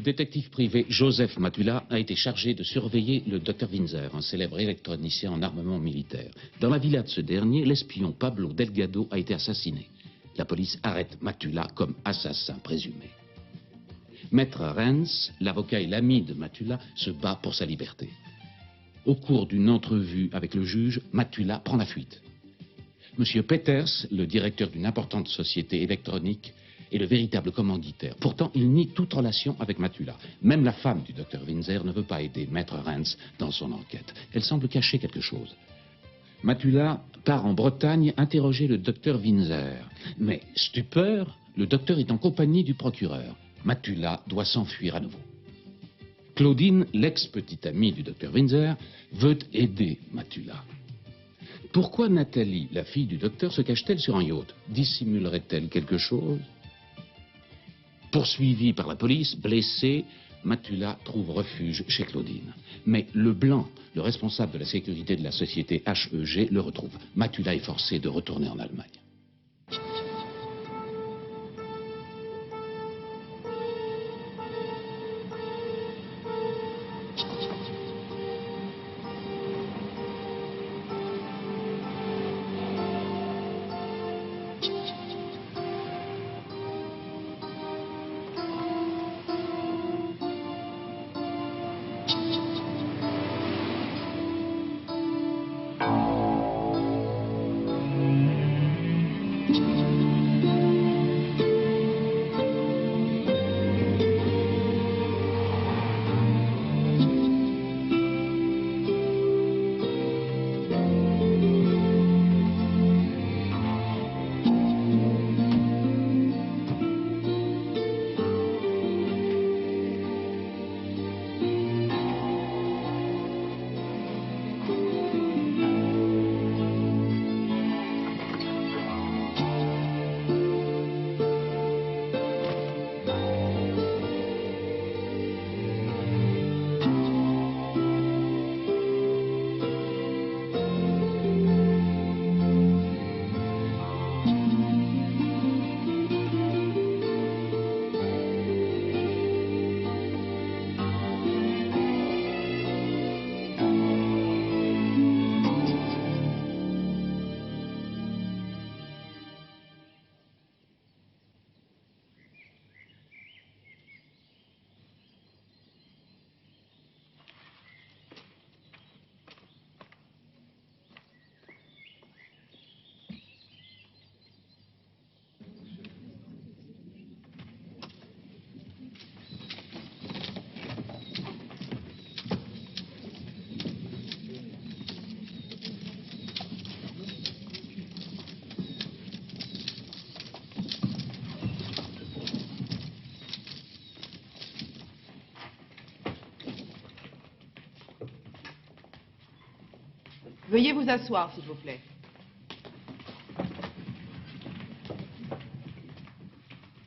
détective privé Joseph Matula a été chargé de surveiller le Dr Windsor, un célèbre électronicien en armement militaire. Dans la villa de ce dernier, l'espion Pablo Delgado a été assassiné. La police arrête Matula comme assassin présumé. Maître Renz, l'avocat et l'ami de Matula, se bat pour sa liberté. Au cours d'une entrevue avec le juge, Matula prend la fuite. Monsieur Peters, le directeur d'une importante société électronique, est le véritable commanditaire. Pourtant, il nie toute relation avec Matula. Même la femme du docteur Windsor ne veut pas aider Maître Renz dans son enquête. Elle semble cacher quelque chose. Matula part en Bretagne interroger le docteur Windsor. Mais, stupeur, le docteur est en compagnie du procureur. Matula doit s'enfuir à nouveau. Claudine, l'ex-petite amie du docteur Windsor, veut aider Matula. Pourquoi Nathalie, la fille du docteur, se cache-t-elle sur un yacht? Dissimulerait-elle quelque chose? Poursuivi par la police, blessé, Matula trouve refuge chez Claudine. Mais le Blanc, le responsable de la sécurité de la société HEG, le retrouve. Matula est forcé de retourner en Allemagne. Veuillez vous asseoir, s'il vous plaît.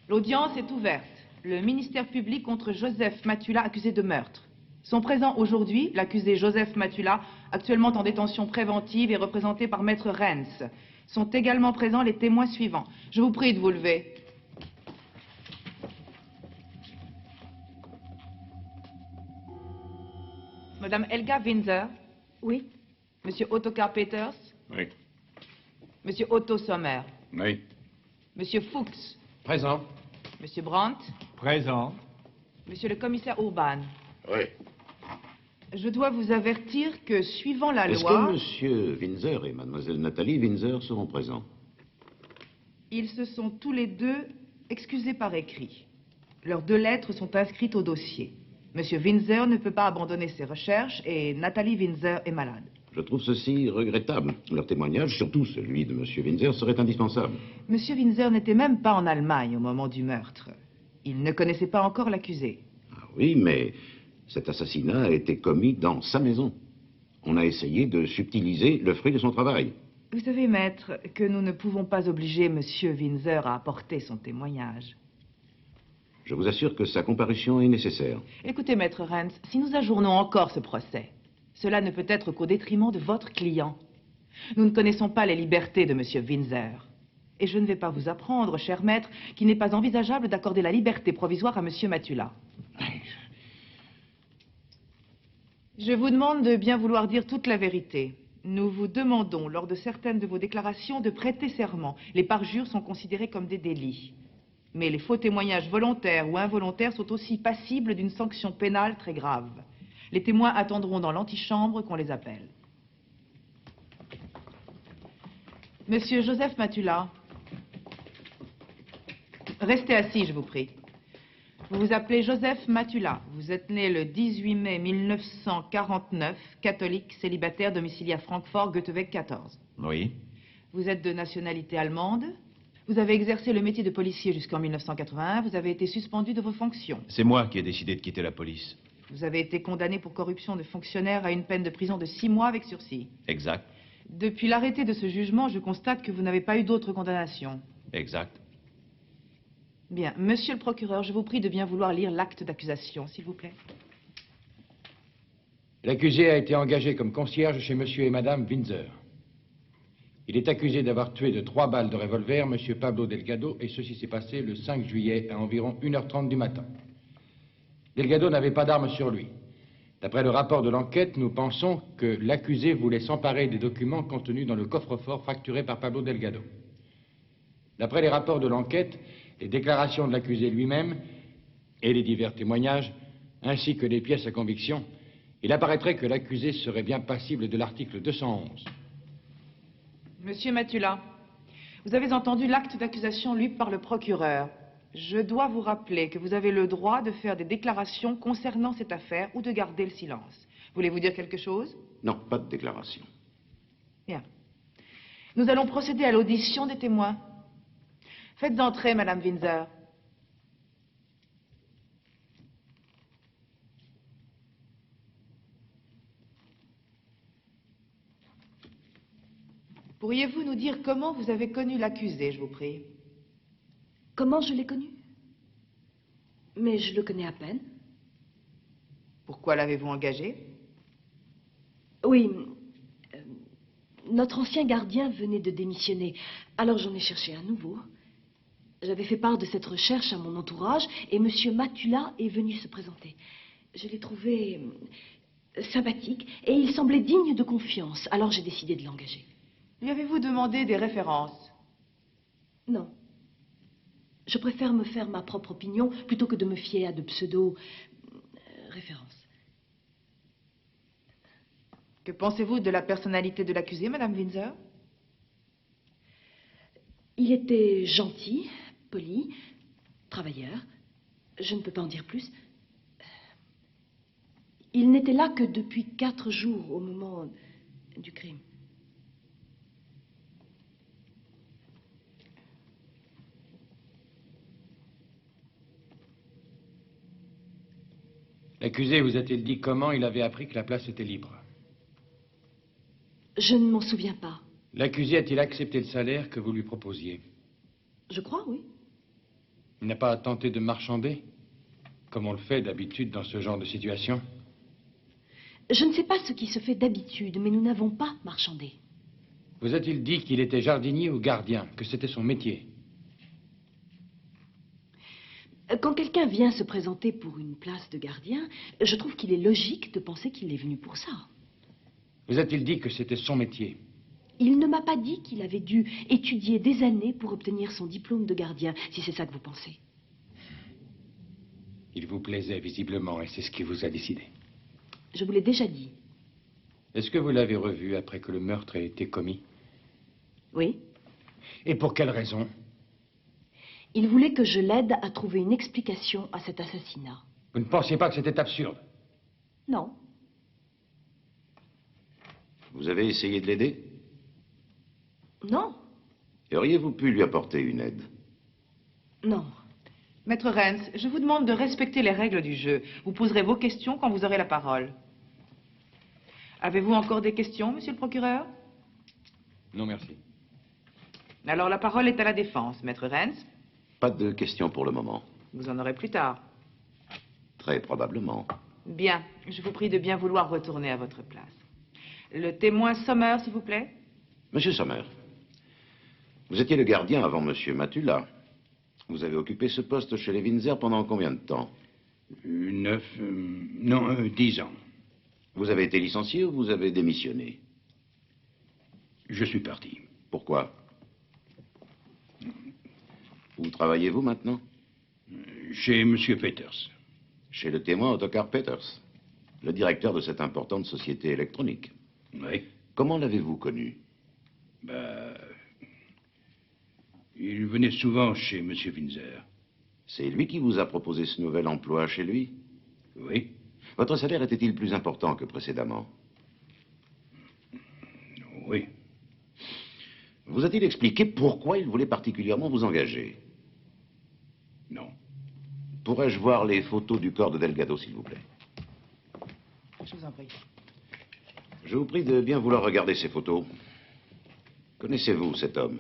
L'audience est ouverte. Le ministère public contre Joseph Matula, accusé de meurtre. Sont présents aujourd'hui l'accusé Joseph Matula, actuellement en détention préventive et représenté par Maître Renz. Sont également présents les témoins suivants. Je vous prie de vous lever. Madame Helga Windsor. Oui. Monsieur Ottokar Peters. Oui. Monsieur Otto Sommer. Oui. Monsieur Fuchs. Présent. Monsieur Brandt. Présent. Monsieur le commissaire Urban. Oui. Je dois vous avertir que, suivant la Est-ce loi... que monsieur Windsor et mademoiselle Nathalie Windsor seront présents? Ils se sont tous les deux excusés par écrit. Leurs 2 lettres sont inscrites au dossier. Monsieur Windsor ne peut pas abandonner ses recherches et Nathalie Windsor est malade. Je trouve ceci regrettable. Leur témoignage, surtout celui de monsieur Windsor, serait indispensable. Monsieur Windsor n'était même pas en Allemagne au moment du meurtre. Il ne connaissait pas encore l'accusé. Ah oui, mais cet assassinat a été commis dans sa maison. On a essayé de subtiliser le fruit de son travail. Vous savez, maître, que nous ne pouvons pas obliger monsieur Windsor à apporter son témoignage. Je vous assure que sa comparution est nécessaire. Écoutez, maître Renz, si nous ajournons encore ce procès, cela ne peut être qu'au détriment de votre client. Nous ne connaissons pas les libertés de monsieur Windsor. Et je ne vais pas vous apprendre, cher maître, qu'il n'est pas envisageable d'accorder la liberté provisoire à monsieur Matula. Je vous demande de bien vouloir dire toute la vérité. Nous vous demandons, lors de certaines de vos déclarations, de prêter serment. Les parjures sont considérés comme des délits. Mais les faux témoignages volontaires ou involontaires sont aussi passibles d'une sanction pénale très grave. Les témoins attendront dans l'antichambre qu'on les appelle. Monsieur Joseph Matula, restez assis, je vous prie. Vous vous appelez Joseph Matula. Vous êtes né le 18 mai 1949, catholique, célibataire, domicilié à Francfort, Goetheweg 14. Oui. Vous êtes de nationalité allemande. Vous avez exercé le métier de policier jusqu'en 1981. Vous avez été suspendu de vos fonctions. C'est moi qui ai décidé de quitter la police. Vous avez été condamné pour corruption de fonctionnaire à une peine de prison de 6 mois avec sursis. Exact. Depuis l'arrêté de ce jugement, je constate que vous n'avez pas eu d'autres condamnations. Exact. Bien. Monsieur le procureur, je vous prie de bien vouloir lire l'acte d'accusation, s'il vous plaît. L'accusé a été engagé comme concierge chez monsieur et madame Windsor. Il est accusé d'avoir tué de 3 balles de revolver monsieur Pablo Delgado, et ceci s'est passé le 5 juillet à environ 1h30 du matin. Delgado n'avait pas d'arme sur lui. D'après le rapport de l'enquête, nous pensons que l'accusé voulait s'emparer des documents contenus dans le coffre-fort facturé par Pablo Delgado. D'après les rapports de l'enquête, les déclarations de l'accusé lui-même et les divers témoignages, ainsi que les pièces à conviction, il apparaîtrait que l'accusé serait bien passible de l'article 211. Monsieur Matula, vous avez entendu l'acte d'accusation lu par le procureur. Je dois vous rappeler que vous avez le droit de faire des déclarations concernant cette affaire ou de garder le silence. Voulez-vous dire quelque chose? Non, pas de déclaration. Bien. Nous allons procéder à l'audition des témoins. Faites entrer, Madame Windsor. Pourriez-vous nous dire comment vous avez connu l'accusé, je vous prie? Comment je l'ai connu? Mais je le connais à peine. Pourquoi l'avez-vous engagé? Oui, notre ancien gardien venait de démissionner, alors j'en ai cherché un nouveau. J'avais fait part de cette recherche à mon entourage et monsieur Matula est venu se présenter. Je l'ai trouvé sympathique et il semblait digne de confiance, alors j'ai décidé de l'engager. Lui avez-vous demandé des références? Non. Je préfère me faire ma propre opinion plutôt que de me fier à de pseudo-références. Que pensez-vous de la personnalité de l'accusé, Madame Windsor? Il était gentil, poli, travailleur. Je ne peux pas en dire plus. Il n'était là que depuis 4 jours au moment du crime. L'accusé vous a-t-il dit comment il avait appris que la place était libre? Je ne m'en souviens pas. L'accusé a-t-il accepté le salaire que vous lui proposiez? Je crois, oui. Il n'a pas tenté de marchander, comme on le fait d'habitude dans ce genre de situation? Je ne sais pas ce qui se fait d'habitude, mais nous n'avons pas marchandé. Vous a-t-il dit qu'il était jardinier ou gardien, que c'était son métier? Quand quelqu'un vient se présenter pour une place de gardien, je trouve qu'il est logique de penser qu'il est venu pour ça. Vous a-t-il dit que c'était son métier? Il ne m'a pas dit qu'il avait dû étudier des années pour obtenir son diplôme de gardien, si c'est ça que vous pensez. Il vous plaisait visiblement et c'est ce qui vous a décidé. Je vous l'ai déjà dit. Est-ce que vous l'avez revu après que le meurtre ait été commis? Oui. Et pour quelle raison? Il voulait que je l'aide à trouver une explication à cet assassinat. Vous ne pensiez pas que c'était absurde? Non. Vous avez essayé de l'aider? Non. Et auriez-vous pu lui apporter une aide? Non. Maître Renz, je vous demande de respecter les règles du jeu. Vous poserez vos questions quand vous aurez la parole. Avez-vous encore des questions, monsieur le procureur? Non, merci. Alors la parole est à la défense, Maître Renz. Pas de questions pour le moment. Vous en aurez plus tard. Très probablement. Bien, je vous prie de bien vouloir retourner à votre place. Le témoin Sommer, s'il vous plaît. Monsieur Sommer, vous étiez le gardien avant monsieur Matula. Vous avez occupé ce poste chez les Windsor pendant combien de temps? 10 ans. Vous avez été licencié ou vous avez démissionné? Je suis parti. Pourquoi? Où travaillez-vous maintenant? Chez M. Peters. Chez le témoin Ottokar Peters, le directeur de cette importante société électronique. Oui. Comment l'avez-vous connu? Il venait souvent chez M. Windsor. C'est lui qui vous a proposé ce nouvel emploi chez lui? Oui. Votre salaire était-il plus important que précédemment? Oui. Vous a-t-il expliqué pourquoi il voulait particulièrement vous engager? Non. Pourrais-je voir les photos du corps de Delgado, s'il vous plaît? Je vous en prie. Je vous prie de bien vouloir regarder ces photos. Connaissez-vous cet homme?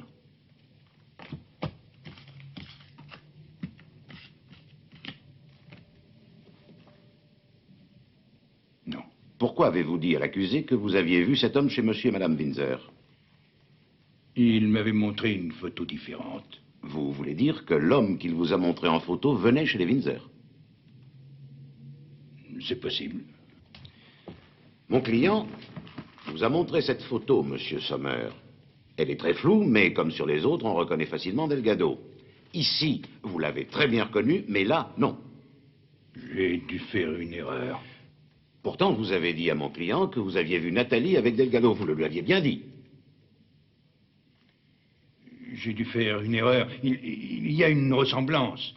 Non. Pourquoi avez-vous dit à l'accusé que vous aviez vu cet homme chez monsieur et madame Windsor? Il m'avait montré une photo différente. Vous voulez dire que l'homme qu'il vous a montré en photo venait chez les Windsor? C'est possible. Mon client vous a montré cette photo, monsieur Sommer. Elle est très floue, mais comme sur les autres, on reconnaît facilement Delgado. Ici, vous l'avez très bien reconnu, mais là, non. J'ai dû faire une erreur. Pourtant, vous avez dit à mon client que vous aviez vu Nathalie avec Delgado. Vous le lui aviez bien dit. J'ai dû faire une erreur. Il y a une ressemblance.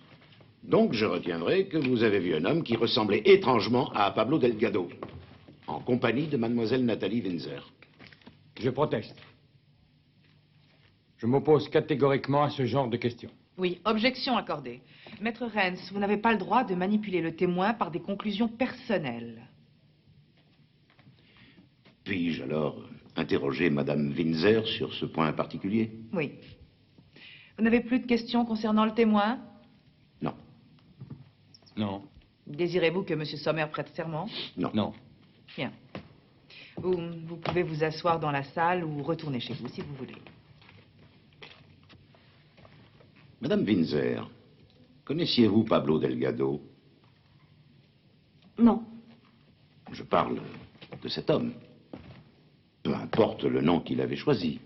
Donc, je retiendrai que vous avez vu un homme qui ressemblait étrangement à Pablo Delgado, en compagnie de mademoiselle Nathalie Windsor. Je proteste. Je m'oppose catégoriquement à ce genre de questions. Oui, objection accordée. Maître Rennes, vous n'avez pas le droit de manipuler le témoin par des conclusions personnelles. Puis-je alors interroger madame Windsor sur ce point particulier? Oui. Vous n'avez plus de questions concernant le témoin? Non. Non. Désirez-vous que M. Sommer prête serment? Non. Non. Bien. Vous pouvez vous asseoir dans la salle ou retourner chez vous si vous voulez. Madame Windsor, connaissiez-vous Pablo Delgado? Non. Je parle de cet homme. Peu importe le nom qu'il avait choisi.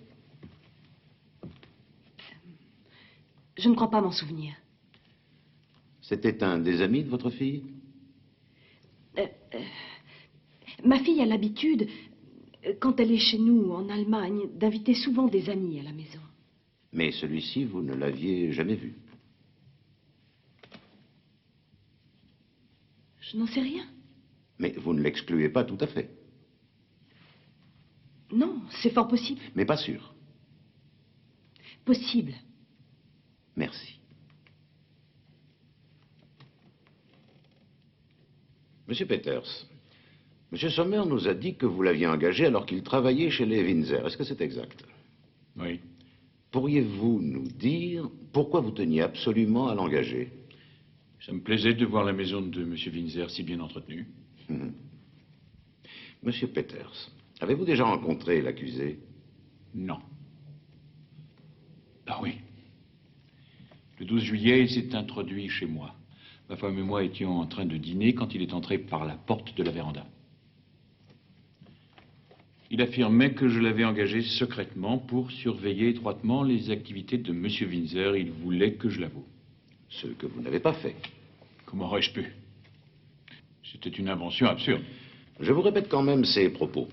Je ne crois pas m'en souvenir. C'était un des amis de votre fille? Ma fille a l'habitude, quand elle est chez nous, en Allemagne, d'inviter souvent des amis à la maison. Mais celui-ci, vous ne l'aviez jamais vu? Je n'en sais rien. Mais vous ne l'excluez pas tout à fait? Non, c'est fort possible. Mais pas sûr? Possible. Merci. Monsieur Peters, Monsieur Sommer nous a dit que vous l'aviez engagé alors qu'il travaillait chez les Windsor. Est-ce que c'est exact? Oui. Pourriez-vous nous dire pourquoi vous teniez absolument à l'engager? Ça me plaisait de voir la maison de M. Windsor si bien entretenue. Monsieur Peters, avez-vous déjà rencontré l'accusé? Non. Ah oui. Le 12 juillet, il s'est introduit chez moi. Ma femme et moi étions en train de dîner quand il est entré par la porte de la véranda. Il affirmait que je l'avais engagé secrètement pour surveiller étroitement les activités de M. Windsor. Il voulait que je l'avoue. Ce que vous n'avez pas fait. Comment aurais-je pu? C'était une invention absurde. Je vous répète quand même ces propos.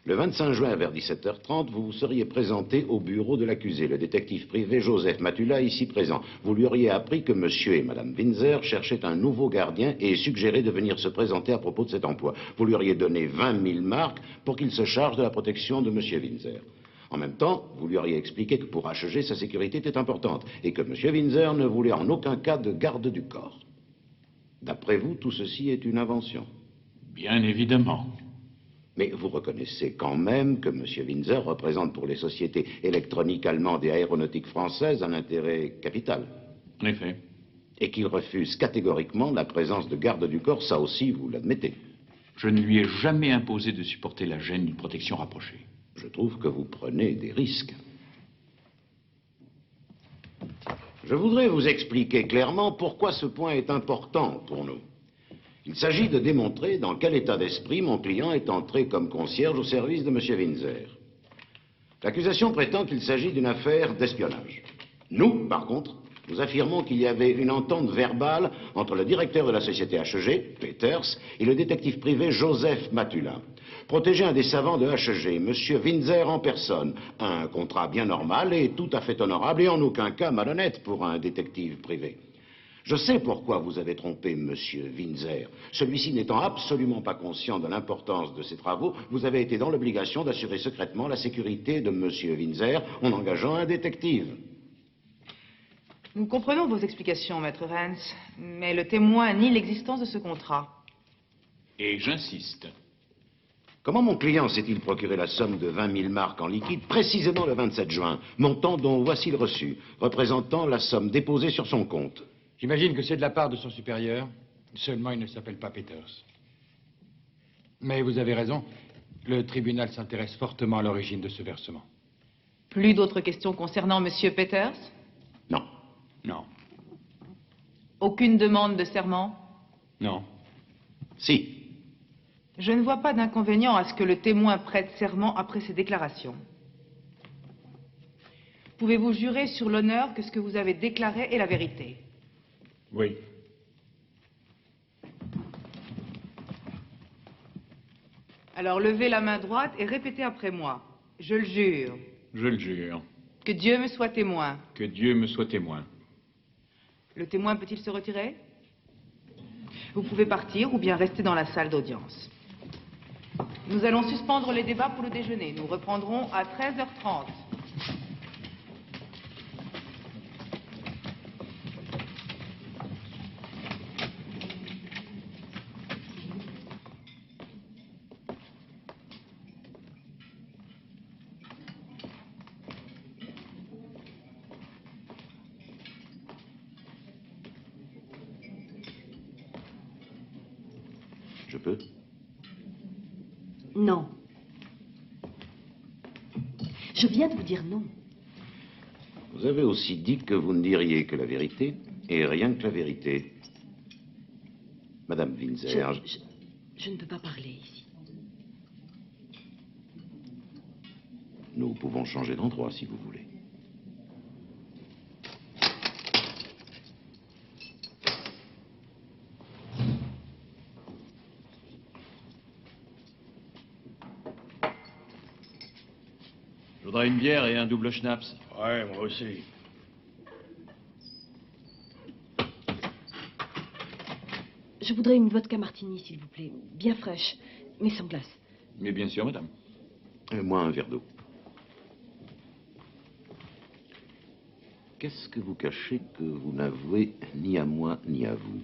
Le 25 juin, vers 17h30, vous vous seriez présenté au bureau de l'accusé, le détective privé Joseph Matula, ici présent. Vous lui auriez appris que monsieur et madame Windsor cherchaient un nouveau gardien et suggéré de venir se présenter à propos de cet emploi. Vous lui auriez donné 20 000 marks pour qu'il se charge de la protection de monsieur Windsor. En même temps, vous lui auriez expliqué que pour HG, sa sécurité était importante et que monsieur Windsor ne voulait en aucun cas de garde du corps. D'après vous, tout ceci est une invention? Bien évidemment. Mais vous reconnaissez quand même que M. Windsor représente pour les sociétés électroniques allemandes et aéronautiques françaises un intérêt capital. En effet. Et qu'il refuse catégoriquement la présence de garde du corps, ça aussi, vous l'admettez. Je ne lui ai jamais imposé de supporter la gêne d'une protection rapprochée. Je trouve que vous prenez des risques. Je voudrais vous expliquer clairement pourquoi ce point est important pour nous. Il s'agit de démontrer dans quel état d'esprit mon client est entré comme concierge au service de M. Windsor. L'accusation prétend qu'il s'agit d'une affaire d'espionnage. Nous, par contre, nous affirmons qu'il y avait une entente verbale entre le directeur de la société HEG, Peters, et le détective privé Joseph Matula. Protéger un des savants de HEG, M. Windsor en personne. Un contrat bien normal et tout à fait honorable et en aucun cas malhonnête pour un détective privé. Je sais pourquoi vous avez trompé M. Windsor. Celui-ci n'étant absolument pas conscient de l'importance de ses travaux, vous avez été dans l'obligation d'assurer secrètement la sécurité de M. Windsor en engageant un détective. Nous comprenons vos explications, maître Rance, mais le témoin nie l'existence de ce contrat. Et j'insiste. Comment mon client s'est-il procuré la somme de 20 000 marques en liquide précisément le 27 juin, montant dont voici le reçu, représentant la somme déposée sur son compte? J'imagine que c'est de la part de son supérieur. Seulement, il ne s'appelle pas Peters. Mais vous avez raison. Le tribunal s'intéresse fortement à l'origine de ce versement. Plus d'autres questions concernant M. Peters? Non. Non. Aucune demande de serment? Non. Si. Je ne vois pas d'inconvénient à ce que le témoin prête serment après ses déclarations. Pouvez-vous jurer sur l'honneur que ce que vous avez déclaré est la vérité? Oui. Alors levez la main droite et répétez après moi. Je le jure. Je le jure. Que Dieu me soit témoin. Que Dieu me soit témoin. Le témoin peut-il se retirer? Vous pouvez partir ou bien rester dans la salle d'audience. Nous allons suspendre les débats pour le déjeuner. Nous reprendrons à 13h30. Je peux? Non. Je viens de vous dire non. Vous avez aussi dit que vous ne diriez que la vérité, et rien que la vérité. Madame Windsor... Je ne peux pas parler ici. Nous pouvons changer d'endroit si vous voulez. Je voudrais une bière et un double schnapps. Ouais, moi aussi. Je voudrais une vodka martini, s'il vous plaît. Bien fraîche, mais sans glace. Mais bien sûr, madame. Et moi, un verre d'eau. Qu'est-ce que vous cachez que vous n'avouez ni à moi ni à vous?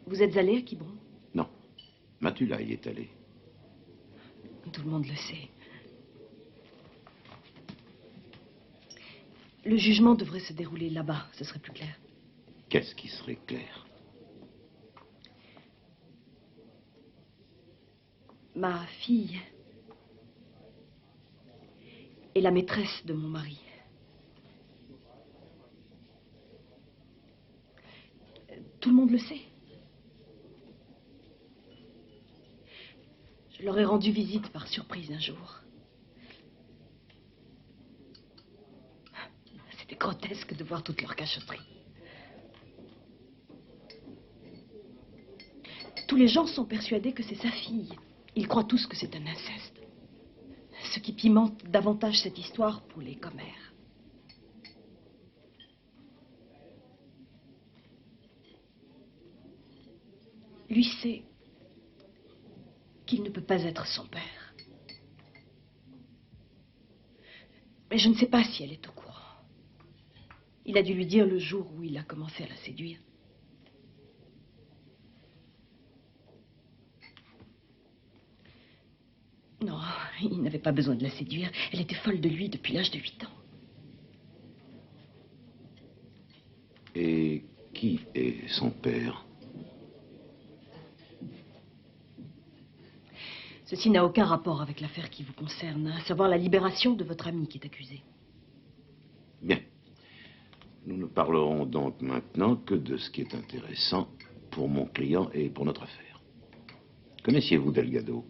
Vous êtes allé à Quiberon? Non. Matula y est allé. Tout le monde le sait. Le jugement devrait se dérouler là-bas, ce serait plus clair. Qu'est-ce qui serait clair? Ma fille est la maîtresse de mon mari. Tout le monde le sait. Je leur ai rendu visite par surprise un jour. C'était grotesque de voir toute leur cachotterie. Tous les gens sont persuadés que c'est sa fille. Ils croient tous que c'est un inceste. Ce qui pimente davantage cette histoire pour les commères. Lui sait qu'il ne peut pas être son père. Mais je ne sais pas si elle est au courant. Il a dû lui dire le jour où il a commencé à la séduire. Non, il n'avait pas besoin de la séduire. Elle était folle de lui depuis l'âge de 8 ans. Et qui est son père? Ceci n'a aucun rapport avec l'affaire qui vous concerne, à savoir la libération de votre ami qui est accusé. Bien. Nous ne parlerons donc maintenant que de ce qui est intéressant pour mon client et pour notre affaire. Connaissiez-vous Delgado?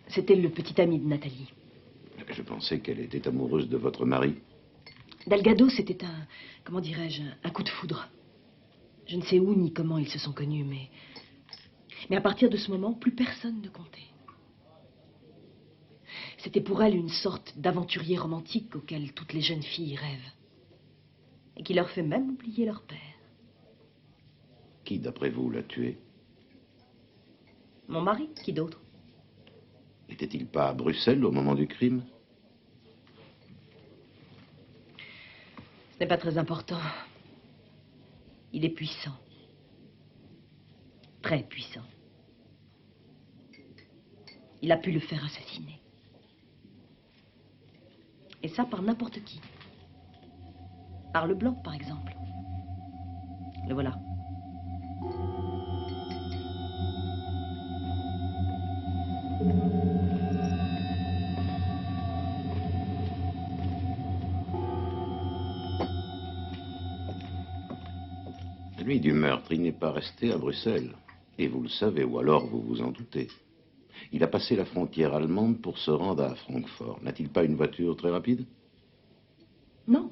C'était le petit ami de Nathalie. Je pensais qu'elle était amoureuse de votre mari. Delgado, c'était comment dirais-je, un coup de foudre. Je ne sais où ni comment ils se sont connus, mais à partir de ce moment, plus personne ne comptait. C'était pour elle une sorte d'aventurier romantique auquel toutes les jeunes filles rêvent. Et qui leur fait même oublier leur père. Qui, d'après vous, l'a tué? Mon mari, qui d'autre? N'était-il pas à Bruxelles au moment du crime? Ce n'est pas très important. Il est puissant. Très puissant. Il a pu le faire assassiner. Et ça par n'importe qui. Par le blanc, par exemple. Le voilà. La nuit du meurtre, il n'est pas resté à Bruxelles. Et vous le savez, ou alors vous vous en doutez. Il a passé la frontière allemande pour se rendre à Francfort. N'a-t-il pas une voiture très rapide? Non.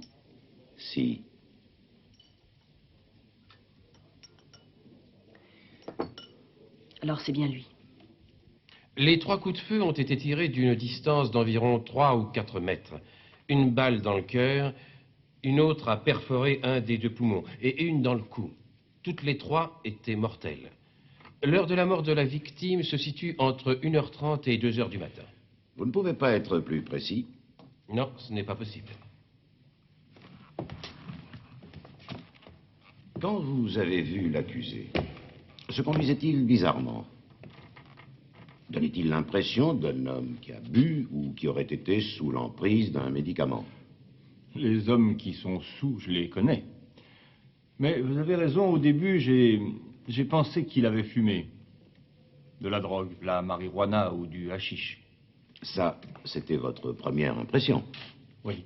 Si. Alors c'est bien lui. Les 3 coups de feu ont été tirés d'une distance d'environ 3 ou 4 mètres. Une balle dans le cœur, une autre a perforé un des 2 poumons et une dans le cou. Toutes les 3 étaient mortelles. L'heure de la mort de la victime se situe entre 1h30 et 2h du matin. Vous ne pouvez pas être plus précis? Non, ce n'est pas possible. Quand vous avez vu l'accusé, se conduisait-il bizarrement? Donnait-il l'impression d'un homme qui a bu ou qui aurait été sous l'emprise d'un médicament? Les hommes qui sont sous, je les connais. Mais vous avez raison, au début, j'ai pensé qu'il avait fumé. De la drogue, de la marijuana ou du hashish. Ça, c'était votre première impression? Oui.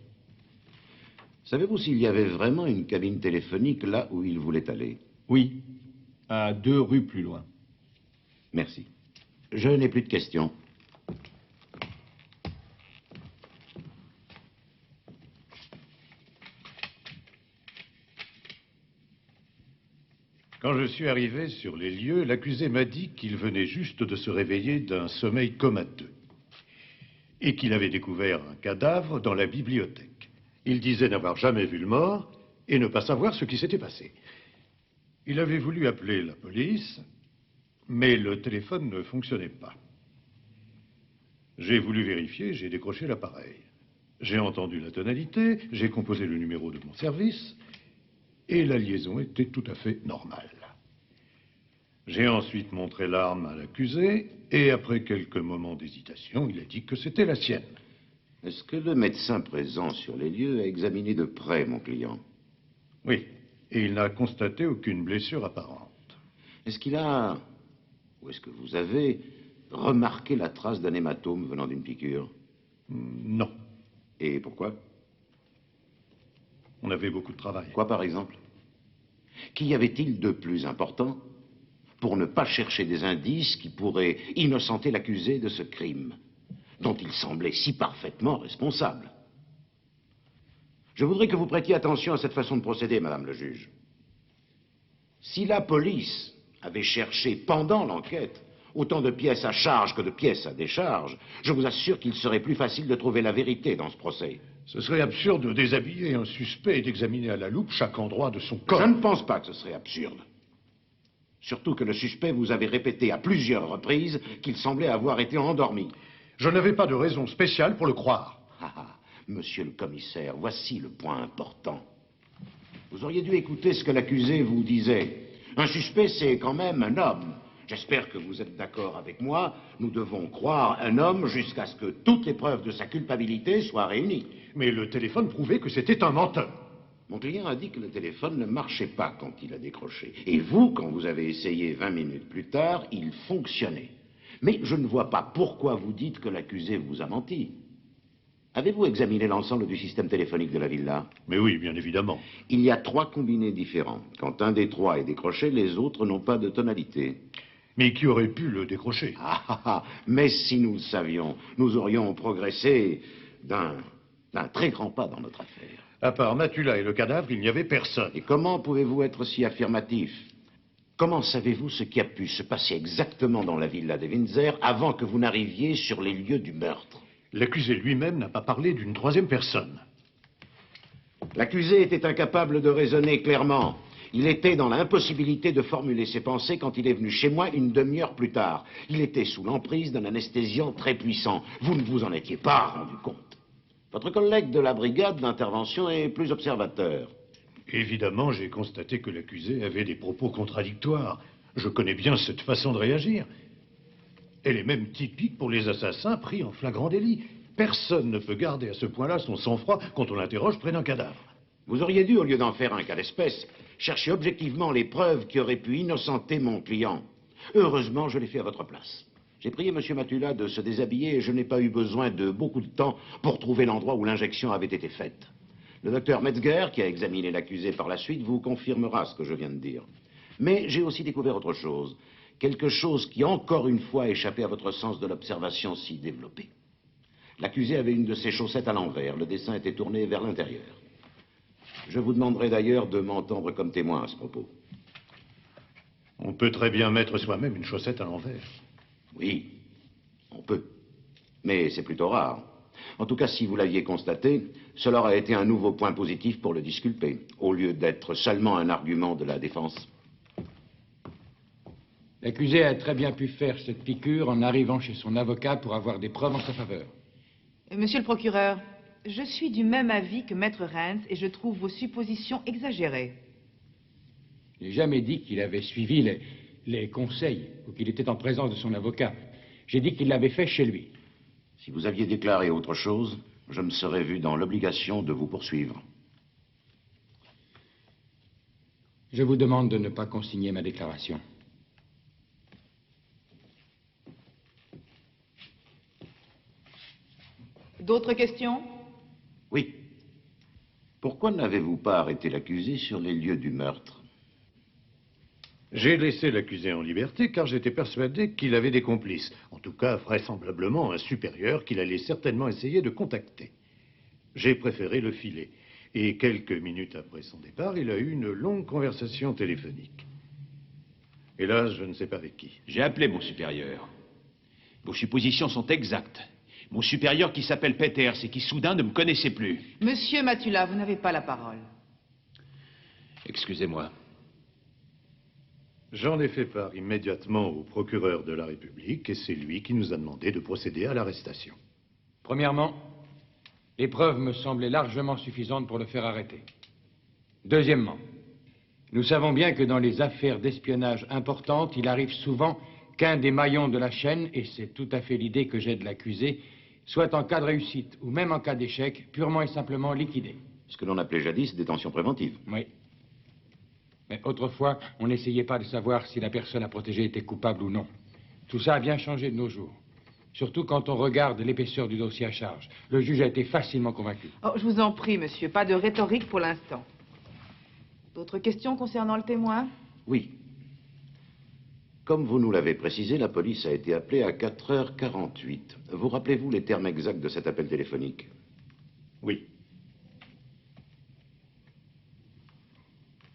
Savez-vous s'il y avait vraiment une cabine téléphonique là où il voulait aller? Oui, à 2 rues plus loin. Merci. Je n'ai plus de questions. Quand je suis arrivé sur les lieux, l'accusé m'a dit qu'il venait juste de se réveiller d'un sommeil comateux et qu'il avait découvert un cadavre dans la bibliothèque. Il disait n'avoir jamais vu le mort et ne pas savoir ce qui s'était passé. Il avait voulu appeler la police, mais le téléphone ne fonctionnait pas. J'ai voulu vérifier, j'ai décroché l'appareil. J'ai entendu la tonalité, j'ai composé le numéro de mon service, et la liaison était tout à fait normale. J'ai ensuite montré l'arme à l'accusé, et après quelques moments d'hésitation, il a dit que c'était la sienne. Est-ce que le médecin présent sur les lieux a examiné de près mon client? Oui, et il n'a constaté aucune blessure apparente. Est-ce qu'il a, ou est-ce que vous avez remarqué la trace d'un hématome venant d'une piqûre? Non. Et pourquoi? On avait beaucoup de travail. Quoi, par exemple? Qu'y avait-il de plus important pour ne pas chercher des indices qui pourraient innocenter l'accusé de ce crime, dont il semblait si parfaitement responsable? Je voudrais que vous prêtiez attention à cette façon de procéder, Madame le juge. Si la police avait cherché pendant l'enquête autant de pièces à charge que de pièces à décharge, je vous assure qu'il serait plus facile de trouver la vérité dans ce procès. Ce serait absurde de déshabiller un suspect et d'examiner à la loupe chaque endroit de son corps. Je ne pense pas que ce serait absurde. Surtout que le suspect vous avait répété à plusieurs reprises qu'il semblait avoir été endormi. Je n'avais pas de raison spéciale pour le croire. Monsieur le commissaire, voici le point important. Vous auriez dû écouter ce que l'accusé vous disait. Un suspect, c'est quand même un homme. J'espère que vous êtes d'accord avec moi. Nous devons croire un homme jusqu'à ce que toutes les preuves de sa culpabilité soient réunies. Mais le téléphone prouvait que c'était un menteur. Mon client a dit que le téléphone ne marchait pas quand il a décroché. Et vous, quand vous avez essayé 20 minutes plus tard, il fonctionnait. Mais je ne vois pas pourquoi vous dites que l'accusé vous a menti. Avez-vous examiné l'ensemble du système téléphonique de la villa? Mais oui, bien évidemment. Il y a 3 combinés différents. Quand un des 3 est décroché, les autres n'ont pas de tonalité. Mais qui aurait pu le décrocher? Mais si nous le savions, nous aurions progressé d'un très grand pas dans notre affaire. À part Matula et le cadavre, il n'y avait personne. Et comment pouvez-vous être si affirmatif? Comment savez-vous ce qui a pu se passer exactement dans la villa de Windsor avant que vous n'arriviez sur les lieux du meurtre? L'accusé lui-même n'a pas parlé d'une 3e personne. L'accusé était incapable de raisonner clairement. Il était dans l'impossibilité de formuler ses pensées quand il est venu chez moi une demi-heure plus tard. Il était sous l'emprise d'un anesthésiant très puissant. Vous ne vous en étiez pas rendu compte. Votre collègue de la brigade d'intervention est plus observateur. Évidemment, j'ai constaté que l'accusé avait des propos contradictoires. Je connais bien cette façon de réagir. Elle est même typique pour les assassins pris en flagrant délit. Personne ne peut garder à ce point-là son sang-froid quand on l'interroge près d'un cadavre. Vous auriez dû, au lieu d'en faire un cas d'espèce, chercher objectivement les preuves qui auraient pu innocenter mon client. Heureusement, je l'ai fait à votre place. J'ai prié M. Matula de se déshabiller et je n'ai pas eu besoin de beaucoup de temps pour trouver l'endroit où l'injection avait été faite. Le docteur Metzger, qui a examiné l'accusé par la suite, vous confirmera ce que je viens de dire. Mais j'ai aussi découvert autre chose. Quelque chose qui, encore une fois, a échappé à votre sens de l'observation si développé. L'accusé avait une de ses chaussettes à l'envers. Le dessin était tourné vers l'intérieur. Je vous demanderai d'ailleurs de m'entendre comme témoin à ce propos. On peut très bien mettre soi-même une chaussette à l'envers. Oui, on peut. Mais c'est plutôt rare. En tout cas, si vous l'aviez constaté, cela aurait été un nouveau point positif pour le disculper, au lieu d'être seulement un argument de la défense. L'accusé a très bien pu faire cette piqûre en arrivant chez son avocat pour avoir des preuves en sa faveur. Monsieur le procureur, je suis du même avis que Maître Reims et je trouve vos suppositions exagérées. Je n'ai jamais dit qu'il avait suivi les conseils ou qu'il était en présence de son avocat. J'ai dit qu'il l'avait fait chez lui. Si vous aviez déclaré autre chose, je me serais vu dans l'obligation de vous poursuivre. Je vous demande de ne pas consigner ma déclaration. D'autres questions? Oui. Pourquoi n'avez-vous pas arrêté l'accusé sur les lieux du meurtre? J'ai laissé l'accusé en liberté car j'étais persuadé qu'il avait des complices. En tout cas, vraisemblablement un supérieur qu'il allait certainement essayer de contacter. J'ai préféré le filer. Et quelques minutes après son départ, il a eu une longue conversation téléphonique. Hélas, je ne sais pas avec qui. J'ai appelé mon supérieur. Vos suppositions sont exactes. Mon supérieur qui s'appelle Peters et qui soudain ne me connaissait plus. Monsieur Matula, vous n'avez pas la parole. Excusez-moi. J'en ai fait part immédiatement au procureur de la République et c'est lui qui nous a demandé de procéder à l'arrestation. Premièrement, les preuves me semblaient largement suffisantes pour le faire arrêter. Deuxièmement, nous savons bien que dans les affaires d'espionnage importantes, il arrive souvent qu'un des maillons de la chaîne, et c'est tout à fait l'idée que j'ai de l'accusé, soit en cas de réussite ou même en cas d'échec, purement et simplement liquidé. Ce que l'on appelait jadis détention préventive. Oui. Mais autrefois, on n'essayait pas de savoir si la personne à protéger était coupable ou non. Tout ça a bien changé de nos jours. Surtout quand on regarde l'épaisseur du dossier à charge. Le juge a été facilement convaincu. Oh, je vous en prie, monsieur, pas de rhétorique pour l'instant. D'autres questions concernant le témoin? Oui. Comme vous nous l'avez précisé, la police a été appelée à 4h48. Vous rappelez-vous les termes exacts de cet appel téléphonique? Oui.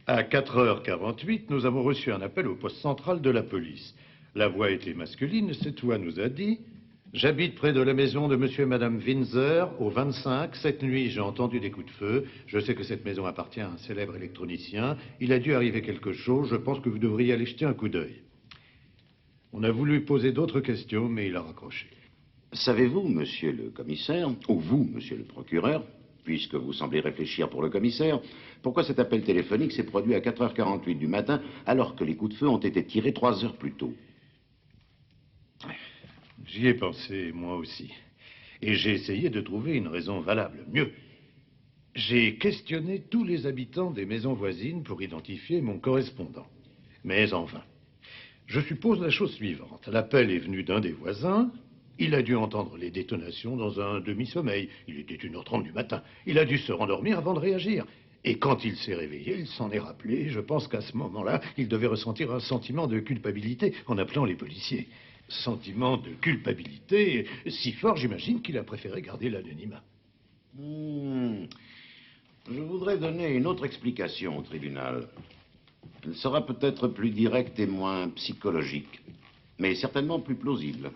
À 4h48, nous avons reçu un appel au poste central de la police. La voix était masculine. Cette voix nous a dit « J'habite près de la maison de monsieur et madame Windsor, au 25. Cette nuit, j'ai entendu des coups de feu. Je sais que cette maison appartient à un célèbre électronicien. Il a dû arriver quelque chose. Je pense que vous devriez aller jeter un coup d'œil. » On a voulu poser d'autres questions, mais il a raccroché. Savez-vous, monsieur le commissaire, ou vous, monsieur le procureur, puisque vous semblez réfléchir pour le commissaire, pourquoi cet appel téléphonique s'est produit à 4h48 du matin, alors que les coups de feu ont été tirés 3 heures plus tôt? J'y ai pensé, moi aussi. Et j'ai essayé de trouver une raison valable. Mieux, j'ai questionné tous les habitants des maisons voisines pour identifier mon correspondant. Mais en vain. Je suppose la chose suivante. L'appel est venu d'un des voisins, Il a dû entendre les détonations dans un demi-sommeil. Il était 1h30 du matin. Il a dû se rendormir avant de réagir. Et quand il s'est réveillé, il s'en est rappelé. Je pense qu'à ce moment-là, il devait ressentir un sentiment de culpabilité en appelant les policiers. Sentiment de culpabilité si fort, j'imagine, qu'il a préféré garder l'anonymat. Je voudrais donner une autre explication au tribunal. Elle sera peut-être plus directe et moins psychologique, mais certainement plus plausible.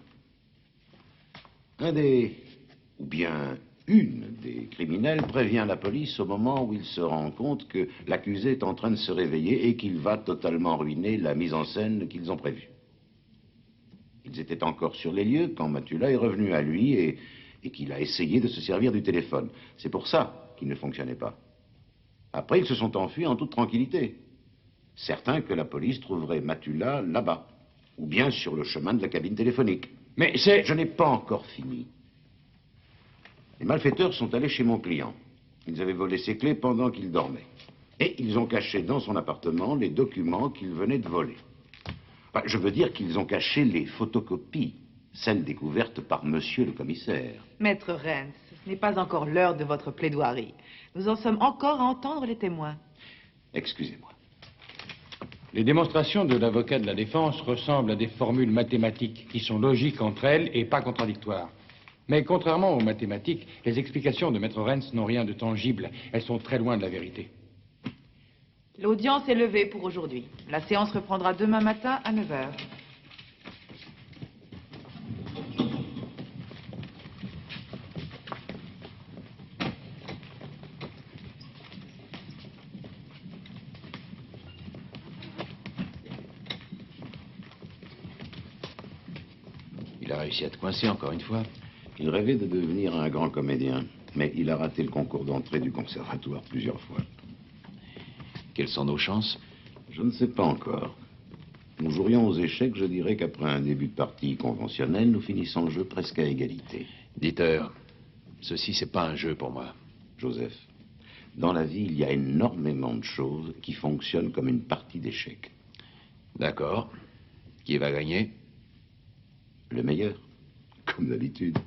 Ou bien une des criminels prévient la police au moment où il se rend compte que l'accusé est en train de se réveiller et qu'il va totalement ruiner la mise en scène qu'ils ont prévue. Ils étaient encore sur les lieux quand Matula est revenu à lui et qu'il a essayé de se servir du téléphone. C'est pour ça qu'il ne fonctionnait pas. Après, ils se sont enfuis en toute tranquillité. Certains que la police trouverait Matula là-bas, ou bien sur le chemin de la cabine téléphonique. Mais c'est... Je n'ai pas encore fini. Les malfaiteurs sont allés chez mon client. Ils avaient volé ses clés pendant qu'il dormait. Et ils ont caché dans son appartement les documents qu'ils venaient de voler. Enfin, je veux dire qu'ils ont caché les photocopies, celles découvertes par monsieur le commissaire. Maître Rennes, ce n'est pas encore l'heure de votre plaidoirie. Nous en sommes encore à entendre les témoins. Excusez-moi. Les démonstrations de l'avocat de la défense ressemblent à des formules mathématiques qui sont logiques entre elles et pas contradictoires. Mais contrairement aux mathématiques, les explications de Maître Rennes n'ont rien de tangible. Elles sont très loin de la vérité. L'audience est levée pour aujourd'hui. La séance reprendra demain matin à 9h. Il a réussi à te coincer encore une fois. Il rêvait de devenir un grand comédien, mais il a raté le concours d'entrée du conservatoire plusieurs fois. Quelles sont nos chances? Je ne sais pas encore. Nous jouerions aux échecs, je dirais qu'après un début de partie conventionnel, nous finissons le jeu presque à égalité. Dieter, ceci c'est pas un jeu pour moi. Joseph, dans la vie, il y a énormément de choses qui fonctionnent comme une partie d'échecs. D'accord. Qui va gagner? Le meilleur, comme d'habitude.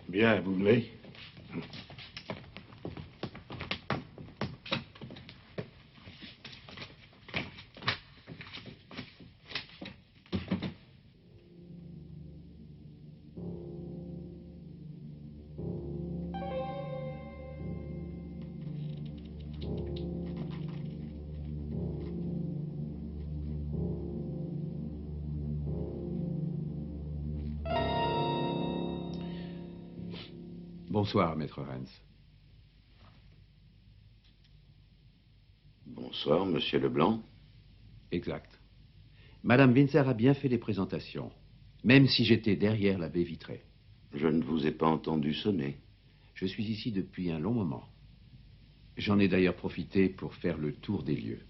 Bien, vous voulez? Bonsoir, Maître Rennes. Bonsoir, Monsieur Leblanc. Exact. Madame Windsor a bien fait les présentations, même si j'étais derrière la baie vitrée. Je ne vous ai pas entendu sonner. Je suis ici depuis un long moment. J'en ai d'ailleurs profité pour faire le tour des lieux.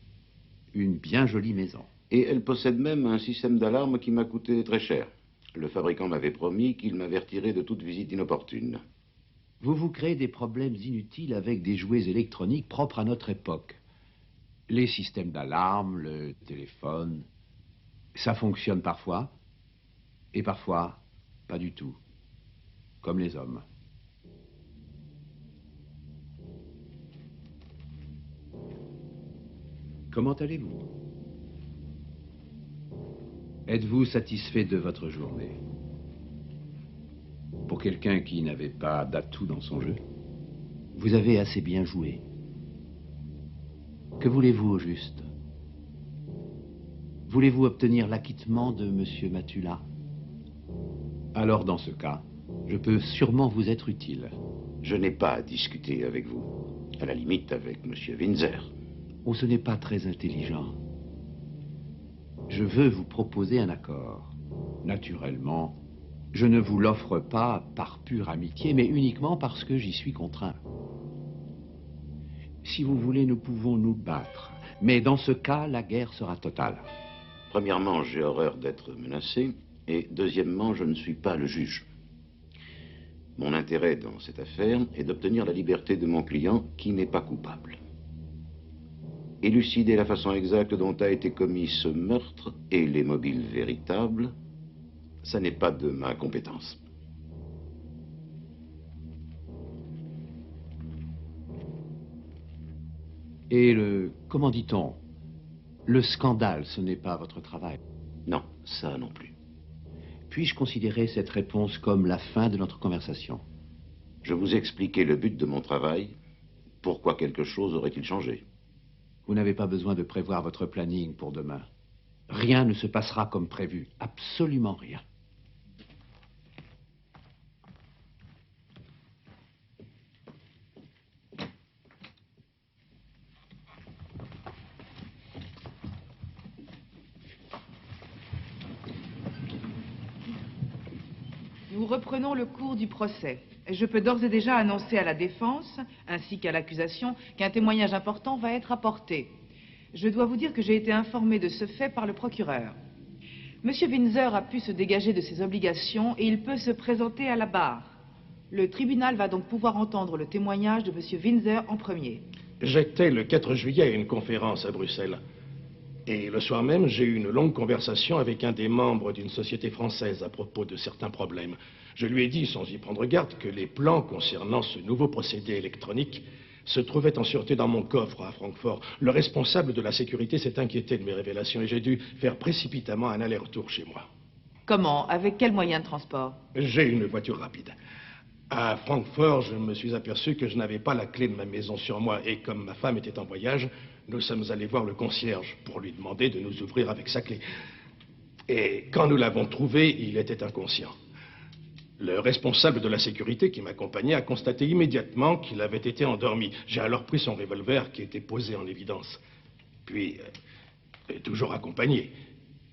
Une bien jolie maison. Et elle possède même un système d'alarme qui m'a coûté très cher. Le fabricant m'avait promis qu'il m'avertirait de toute visite inopportune. Vous vous créez des problèmes inutiles avec des jouets électroniques propres à notre époque. Les systèmes d'alarme, le téléphone, ça fonctionne parfois, et parfois pas du tout, comme les hommes. Comment allez-vous? Êtes-vous satisfait de votre journée? Pour quelqu'un qui n'avait pas d'atout dans son jeu, vous avez assez bien joué. Que voulez-vous au juste? Voulez-vous obtenir l'acquittement de M. Matula? Alors, dans ce cas, je peux sûrement vous être utile. Je n'ai pas à discuter avec vous. À la limite, avec M. Windsor. Oh, ce n'est pas très intelligent. Je veux vous proposer un accord. Naturellement, je ne vous l'offre pas par pure amitié, mais uniquement parce que j'y suis contraint. Si vous voulez, nous pouvons nous battre. Mais dans ce cas, la guerre sera totale. Premièrement, j'ai horreur d'être menacé. Et deuxièmement, je ne suis pas le juge. Mon intérêt dans cette affaire est d'obtenir la liberté de mon client qui n'est pas coupable. Élucider la façon exacte dont a été commis ce meurtre et les mobiles véritables Ça n'est pas de ma compétence. Et comment dit-on, le scandale, ce n'est pas votre travail? Non, ça non plus. Puis-je considérer cette réponse comme la fin de notre conversation? Je vous ai expliqué le but de mon travail. Pourquoi quelque chose aurait-il changé? Vous n'avez pas besoin de prévoir votre planning pour demain. Rien ne se passera comme prévu. Absolument rien. Nous reprenons le cours du procès. Je peux d'ores et déjà annoncer à la défense, ainsi qu'à l'accusation, qu'un témoignage important va être apporté. Je dois vous dire que j'ai été informé de ce fait par le procureur. Monsieur Windsor a pu se dégager de ses obligations et il peut se présenter à la barre. Le tribunal va donc pouvoir entendre le témoignage de monsieur Windsor en premier. J'étais le 4 juillet à une conférence à Bruxelles. Et le soir même, j'ai eu une longue conversation avec un des membres d'une société française à propos de certains problèmes. Je lui ai dit, sans y prendre garde, que les plans concernant ce nouveau procédé électronique se trouvaient en sûreté dans mon coffre à Francfort. Le responsable de la sécurité s'est inquiété de mes révélations et j'ai dû faire précipitamment un aller-retour chez moi. Comment? Avec quel moyen de transport? J'ai une voiture rapide. À Francfort, je me suis aperçu que je n'avais pas la clé de ma maison sur moi et comme ma femme était en voyage, nous sommes allés voir le concierge pour lui demander de nous ouvrir avec sa clé. Et quand nous l'avons trouvé, il était inconscient. Le responsable de la sécurité qui m'accompagnait a constaté immédiatement qu'il avait été endormi. J'ai alors pris son revolver qui était posé en évidence. Puis, toujours accompagné,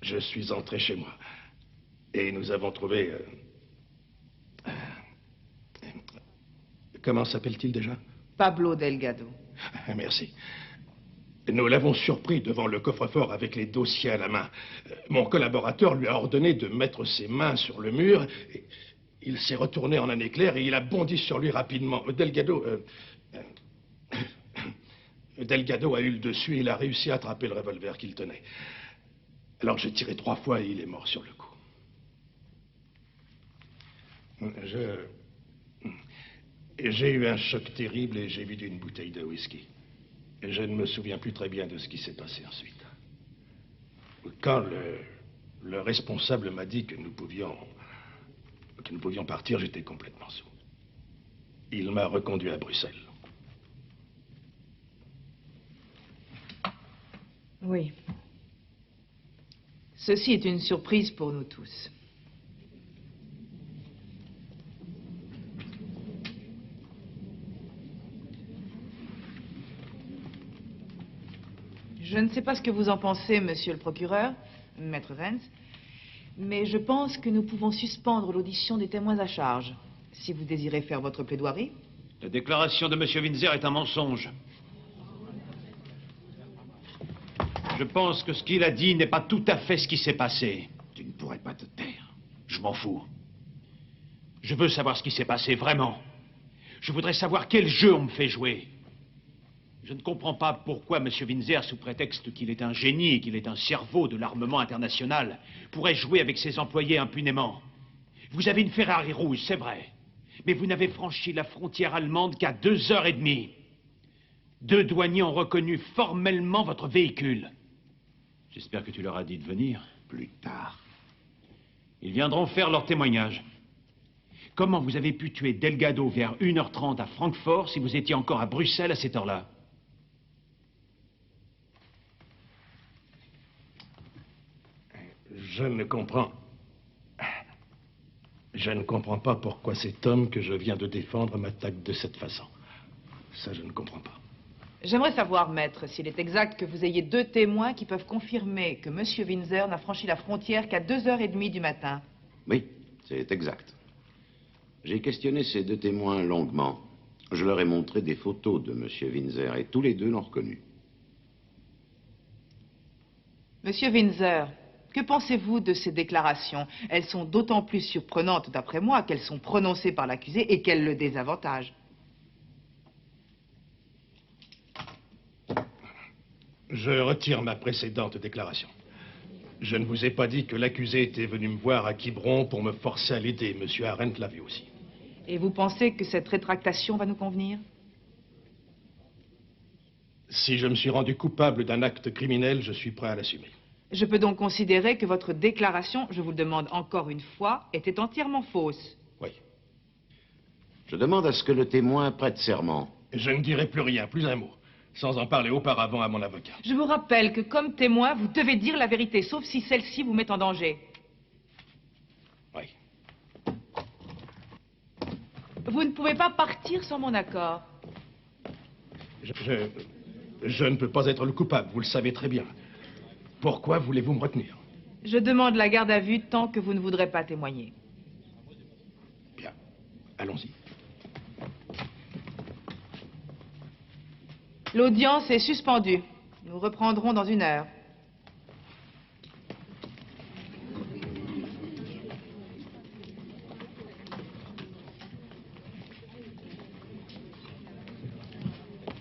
je suis entré chez moi. Et nous avons trouvé... comment s'appelle-t-il déjà? Pablo Delgado. Merci. Nous l'avons surpris devant le coffre-fort avec les dossiers à la main. Mon collaborateur lui a ordonné de mettre ses mains sur le mur. Et il s'est retourné en un éclair et il a bondi sur lui rapidement. Delgado a eu le dessus et il a réussi à attraper le revolver qu'il tenait. Alors j'ai tiré 3 fois et il est mort sur le coup. J'ai eu un choc terrible et j'ai vidé une bouteille de whisky. Et je ne me souviens plus très bien de ce qui s'est passé ensuite. Quand le responsable m'a dit que nous pouvions partir, j'étais complètement sous. Il m'a reconduit à Bruxelles. Oui. Ceci est une surprise pour nous tous. Je ne sais pas ce que vous en pensez, monsieur le procureur, maître Renz, mais je pense que nous pouvons suspendre l'audition des témoins à charge, si vous désirez faire votre plaidoirie. La déclaration de monsieur Windsor est un mensonge. Je pense que ce qu'il a dit n'est pas tout à fait ce qui s'est passé. Tu ne pourrais pas te taire. Je m'en fous. Je veux savoir ce qui s'est passé, vraiment. Je voudrais savoir quel jeu on me fait jouer. Je ne comprends pas pourquoi M. Windsor, sous prétexte qu'il est un génie et qu'il est un cerveau de l'armement international, pourrait jouer avec ses employés impunément. Vous avez une Ferrari rouge, c'est vrai, mais vous n'avez franchi la frontière allemande qu'à 2h30. 2 douaniers ont reconnu formellement votre véhicule. J'espère que tu leur as dit de venir. Plus tard. Ils viendront faire leur témoignage. Comment vous avez pu tuer Delgado vers 1h30 à Francfort si vous étiez encore à Bruxelles à cette heure-là? Je ne comprends pas pourquoi cet homme que je viens de défendre m'attaque de cette façon. Ça, je ne comprends pas. J'aimerais savoir, maître, s'il est exact que vous ayez 2 témoins qui peuvent confirmer que monsieur Windsor n'a franchi la frontière qu'à 2h30 du matin. Oui, c'est exact. J'ai questionné ces 2 témoins longuement. Je leur ai montré des photos de monsieur Windsor et tous les 2 l'ont reconnu. Monsieur Windsor, que pensez-vous de ces déclarations? Elles sont d'autant plus surprenantes, d'après moi, qu'elles sont prononcées par l'accusé et qu'elles le désavantagent. Je retire ma précédente déclaration. Je ne vous ai pas dit que l'accusé était venu me voir à Quiberon pour me forcer à l'aider. Monsieur Arendt l'a vu aussi. Et vous pensez que cette rétractation va nous convenir? Si je me suis rendu coupable d'un acte criminel, je suis prêt à l'assumer. Je peux donc considérer que votre déclaration, je vous le demande encore une fois, était entièrement fausse. Oui. Je demande à ce que le témoin prête serment. Je ne dirai plus rien, plus un mot, sans en parler auparavant à mon avocat. Je vous rappelle que comme témoin, vous devez dire la vérité, sauf si celle-ci vous met en danger. Oui. Vous ne pouvez pas partir sans mon accord. Je ne peux pas être le coupable, vous le savez très bien. Pourquoi voulez-vous me retenir? Je demande la garde à vue tant que vous ne voudrez pas témoigner. Bien, allons-y. L'audience est suspendue. Nous reprendrons dans 1 heure.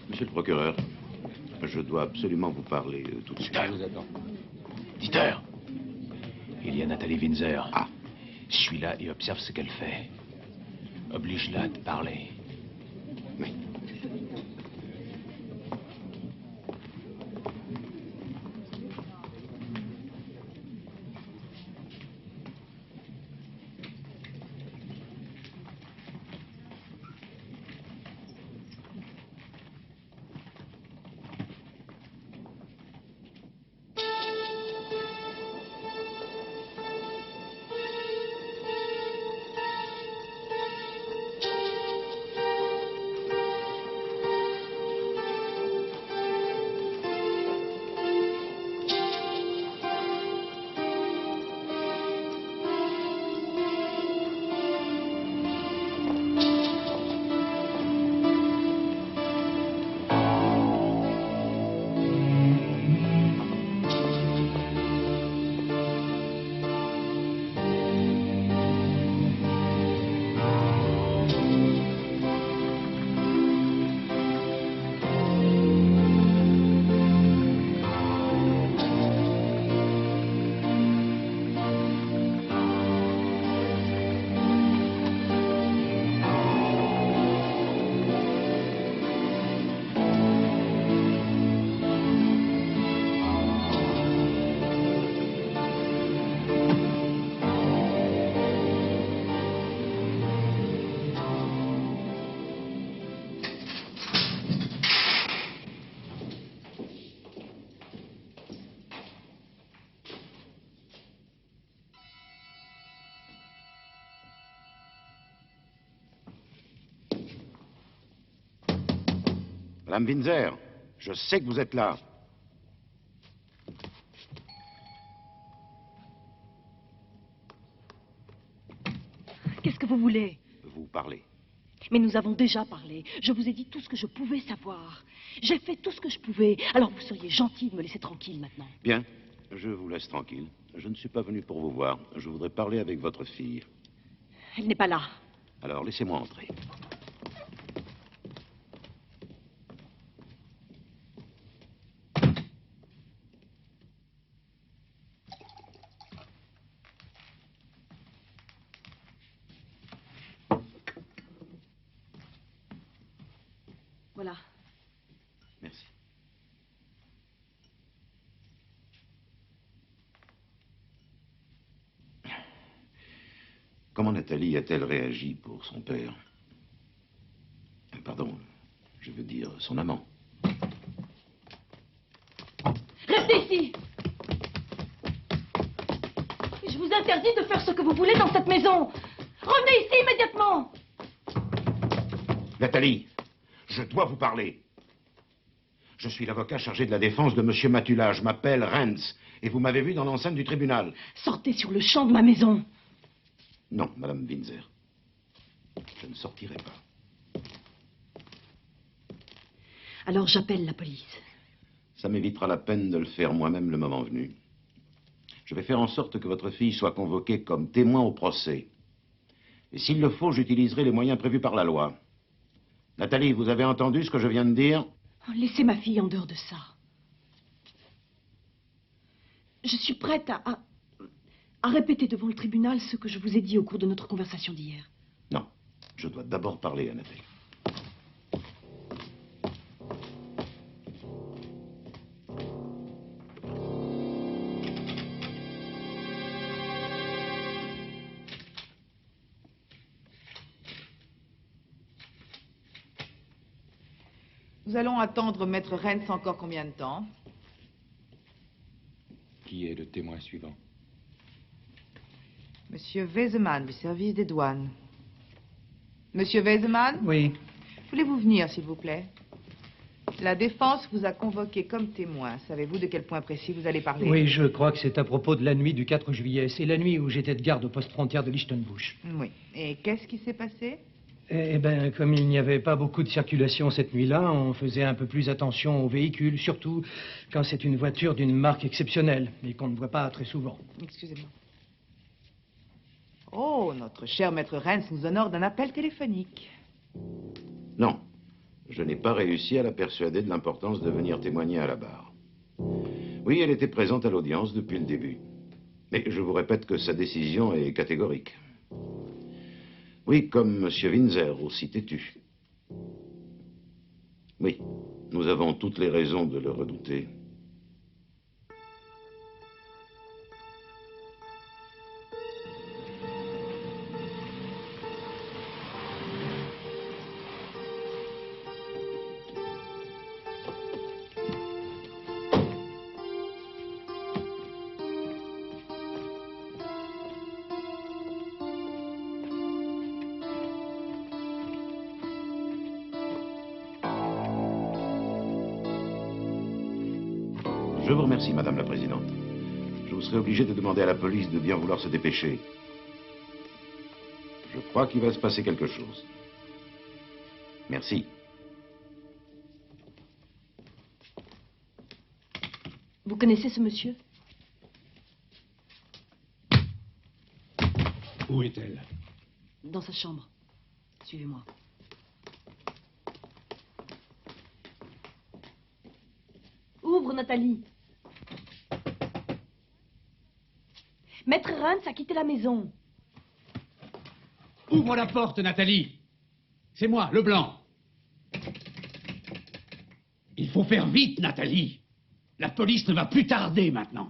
Monsieur le procureur, je dois absolument vous parler tout de suite. Je vous attends. Dieter, il y a Nathalie Windsor. Ah. Suis-la et observe ce qu'elle fait. Oblige-la à te parler. Oui. Madame Windsor, je sais que vous êtes là. Qu'est-ce que vous voulez? Vous parlez. Mais nous avons déjà parlé. Je vous ai dit tout ce que je pouvais savoir. J'ai fait tout ce que je pouvais. Alors vous seriez gentil de me laisser tranquille maintenant. Bien, je vous laisse tranquille. Je ne suis pas venu pour vous voir. Je voudrais parler avec votre fille. Elle n'est pas là. Alors laissez-moi entrer. Voilà. Merci. Comment Nathalie a-t-elle réagi pour son père? Pardon, je veux dire son amant. Restez ici! Je vous interdis de faire ce que vous voulez dans cette maison! Revenez ici immédiatement! Nathalie, je dois vous parler. Je suis l'avocat chargé de la défense de Monsieur Matula. Je m'appelle Rentz, et vous m'avez vu dans l'enceinte du tribunal. Sortez sur le champ de ma maison! Non, Madame Windsor. Je ne sortirai pas. Alors j'appelle la police. Ça m'évitera la peine de le faire moi-même le moment venu. Je vais faire en sorte que votre fille soit convoquée comme témoin au procès. Et s'il le faut, j'utiliserai les moyens prévus par la loi. Nathalie, vous avez entendu ce que je viens de dire? Laissez ma fille en dehors de ça. Je suis prête à répéter devant le tribunal ce que je vous ai dit au cours de notre conversation d'hier. Non, je dois d'abord parler à Nathalie. Nous allons attendre Maître Rennes encore combien de temps? Qui est le témoin suivant? Monsieur Wesemann, du service des douanes. Monsieur Wesemann? Oui. Voulez-vous venir, s'il vous plaît? La défense vous a convoqué comme témoin. Savez-vous de quel point précis vous allez parler? Oui, je crois que c'est à propos de la nuit du 4 juillet. C'est la nuit où j'étais de garde au poste frontière de Lichtenbusch. Oui. Et qu'est-ce qui s'est passé? Eh bien, comme il n'y avait pas beaucoup de circulation cette nuit-là, on faisait un peu plus attention aux véhicules, surtout quand c'est une voiture d'une marque exceptionnelle et qu'on ne voit pas très souvent. Excusez-moi. Oh, notre cher Maître Rennes nous honore d'un appel téléphonique. Non, je n'ai pas réussi à la persuader de l'importance de venir témoigner à la barre. Oui, elle était présente à l'audience depuis le début. Mais je vous répète que sa décision est catégorique. Oui, comme M. Windsor, aussi têtu. Oui, nous avons toutes les raisons de le redouter. Je vous remercie, Madame la Présidente. Je vous serai obligé de demander à la police de bien vouloir se dépêcher. Je crois qu'il va se passer quelque chose. Merci. Vous connaissez ce monsieur? Où est-elle? Dans sa chambre. Suivez-moi. Ouvre, Nathalie. Maître Rennes a quitté la maison. Ouvre la porte, Nathalie. C'est moi, Leblanc. Il faut faire vite, Nathalie. La police ne va plus tarder maintenant.